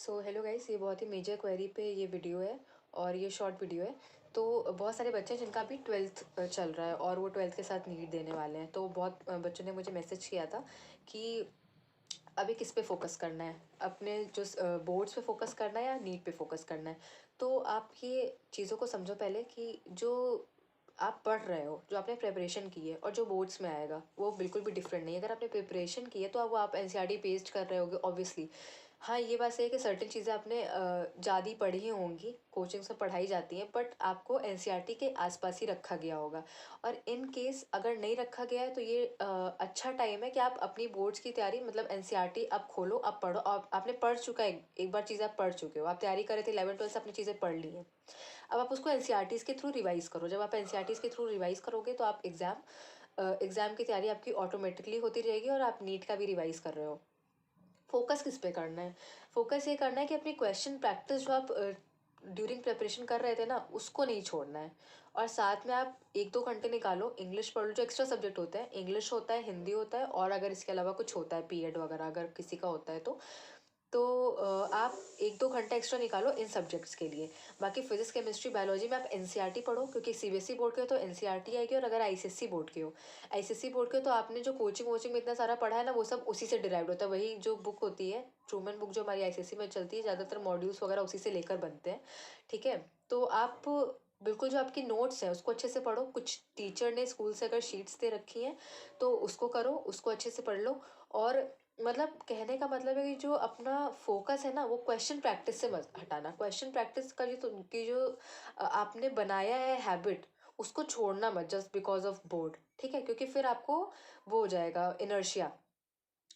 So hello guys, ये बहुत ही major query पे ये वीडियो है और ये शॉर्ट वीडियो है। तो बहुत सारे बच्चे हैं जिनका अभी 12th चल रहा है और वो 12th के साथ नीट देने वाले हैं। तो बहुत बच्चों ने मुझे मैसेज किया था कि अभी किस पे फोकस करना है, अपने जो बोर्ड्स पे फोकस करना है या नीट पे फोकस करना है। तो आप ये चीज़ों को समझो पहले कि जो आप पढ़ रहे हो, जो आपने प्रिपरेशन की है और जो बोर्ड्स में आएगा वो बिल्कुल भी डिफरेंट नहीं है। अगर आपने प्रिपरेशन की है तो अब वो आप एनसीईआरटी पेस्ट कर रहे होगे ऑब्वियसली। हाँ, ये बात सही है कि सर्टेन चीज़ें आपने ज़्यादा पढ़ी होंगी, कोचिंग्स में पढ़ाई जाती हैं, बट आपको एनसीईआरटी के आसपास ही रखा गया होगा। और इन केस अगर नहीं रखा गया है तो ये अच्छा टाइम है कि आप अपनी बोर्ड्स की तैयारी, मतलब एनसीईआरटी आप खोलो, आप पढ़ो। आपने पढ़ चुका है, एक बार चीज़ आप पढ़ चुके हो, आप तैयारी कर रहे थे 11th 12th से, अपनी चीज़ें पढ़ ली हैं। अब आप उसको एनसीईआरटीज़ के थ्रू रिवाइज़ करो। जब आप एनसीईआरटीज़ के थ्रू रिवाइज़ करोगे तो आप एग्ज़ाम की तैयारी आपकी ऑटोमेटिकली होती रहेगी और आप नीट का भी रिवाइज़ कर रहे हो। फोकस किस पे करना है? फोकस ये करना है कि अपनी क्वेश्चन प्रैक्टिस जो आप ड्यूरिंग प्रिपरेशन कर रहे थे ना, उसको नहीं छोड़ना है। और साथ में आप 1-2 घंटे निकालो, इंग्लिश पढ़ लो। जो एक्स्ट्रा सब्जेक्ट होता है, इंग्लिश होता है, हिंदी होता है, और अगर इसके अलावा कुछ होता है पीएड वगैरह अगर किसी का होता है तो आप 1-2 घंटा एक्स्ट्रा निकालो इन सब्जेक्ट्स के लिए। बाकी फिजिक्स केमिस्ट्री बायोलॉजी में आप एनसीईआरटी पढ़ो, क्योंकि सीबीएसई बोर्ड के हो तो एनसीईआरटी आएगी, और अगर आईसीएसई बोर्ड के हो, आईसीएसई बोर्ड के हो तो आपने जो कोचिंग वोचिंग में इतना सारा पढ़ा है ना, वो सब उसी से डिराइव्ड होता है। वही जो बुक होती है, ट्रूमन बुक, जो हमारी आईसीएसई में चलती है, ज़्यादातर मॉड्यूल्स वगैरह उसी से लेकर बनते हैं। ठीक है, तो आप बिल्कुल जो आपकी नोट्स हैं उसको अच्छे से पढ़ो। कुछ टीचर ने स्कूल से अगर शीट्स दे रखी हैं तो उसको करो, उसको अच्छे से पढ़ लो। और मतलब कहने का मतलब है कि जो अपना फोकस है ना, वो क्वेश्चन प्रैक्टिस से मत हटाना। क्वेश्चन प्रैक्टिस का जो आपने बनाया है हैबिट, उसको छोड़ना मत जस्ट बिकॉज ऑफ बोर्ड। ठीक है, क्योंकि फिर आपको वो हो जाएगा इनर्शिया,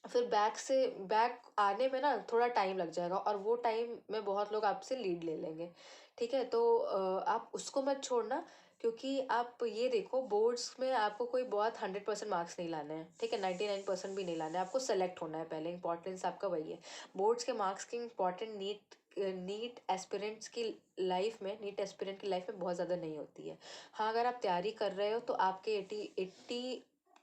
फिर बैक आने में ना थोड़ा टाइम लग जाएगा, और वो टाइम में बहुत लोग आपसे लीड ले लेंगे। ठीक है, तो आप उसको मत छोड़ना, क्योंकि आप ये देखो, बोर्ड्स में आपको कोई बहुत 100% मार्क्स नहीं लाने हैं। ठीक है, 99% भी नहीं लाने हैं, आपको सेलेक्ट होना है पहले। इंपॉर्टेंस आपका वही है। बोर्ड्स के मार्क्स की इंपॉर्टेंट नीट एस्पिरेंट्स की लाइफ में, नीट एस्पिरेंट की लाइफ में बहुत ज़्यादा नहीं होती है। हाँ, अगर आप तैयारी कर रहे हो तो आपके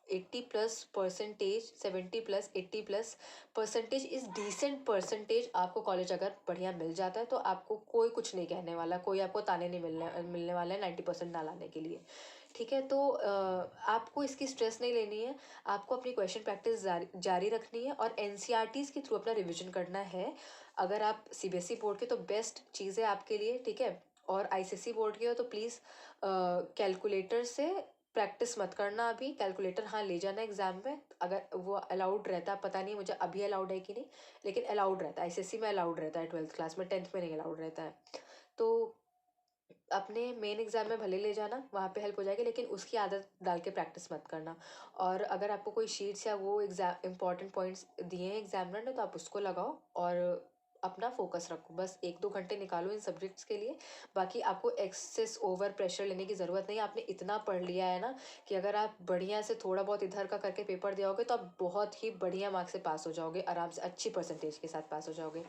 80+ परसेंटेज, 70+80+परसेंटेज इज़ डिसेंट परसेंटेज। आपको कॉलेज अगर बढ़िया मिल जाता है तो आपको कोई कुछ नहीं कहने वाला, कोई आपको ताने नहीं मिलने वाले हैं 90% ना लाने के लिए। ठीक है, तो आपको इसकी स्ट्रेस नहीं लेनी है। आपको अपनी क्वेश्चन प्रैक्टिस जारी रखनी है और एनसीईआरटीज़ के थ्रू अपना रिविजन करना है। अगर आप सीबीएसई बोर्ड के तो बेस्ट चीज़ है आपके लिए। ठीक है, और आईसीएसई बोर्ड के हो तो प्लीज़ कैलकुलेटर से प्रैक्टिस मत करना। अभी कैलकुलेटर हाँ ले जाना एग्जाम में, अगर वो अलाउड रहता है, पता नहीं मुझे अभी अलाउड है कि नहीं, लेकिन अलाउड रहता है। आईसीएसई में अलाउड रहता है 12th क्लास में, 10th में नहीं अलाउड रहता है। तो अपने मेन एग्जाम में भले ले जाना, वहाँ पे हेल्प हो जाएगी, लेकिन उसकी आदत डाल के प्रैक्टिस मत करना। और अगर आपको कोई शीट्स या वो एग्जाम इंपॉर्टेंट पॉइंट्स दिए हैं एग्जामिनर ने तो आप उसको लगाओ और अपना फोकस रखो। बस 1-2 घंटे निकालो इन सब्जेक्ट्स के लिए। बाकी आपको एक्सेस ओवर प्रेशर लेने की ज़रूरत नहीं है। आपने इतना पढ़ लिया है ना कि अगर आप बढ़िया से थोड़ा बहुत इधर का करके पेपर दियाओगे तो आप बहुत ही बढ़िया मार्क्स से पास हो जाओगे, आराम से अच्छी परसेंटेज के साथ पास हो जाओगे।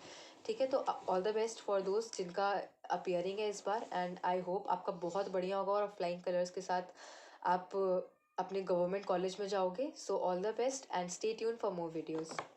ठीक है, तो ऑल द बेस्ट फॉर दोस्त जिनका अपीयरिंग है इस बार, एंड आई होप आपका बहुत बढ़िया होगा और फ्लाइंग कलर्स के साथ आप अपने गवर्नमेंट कॉलेज में जाओगे। So all the best and stay tune for more videos.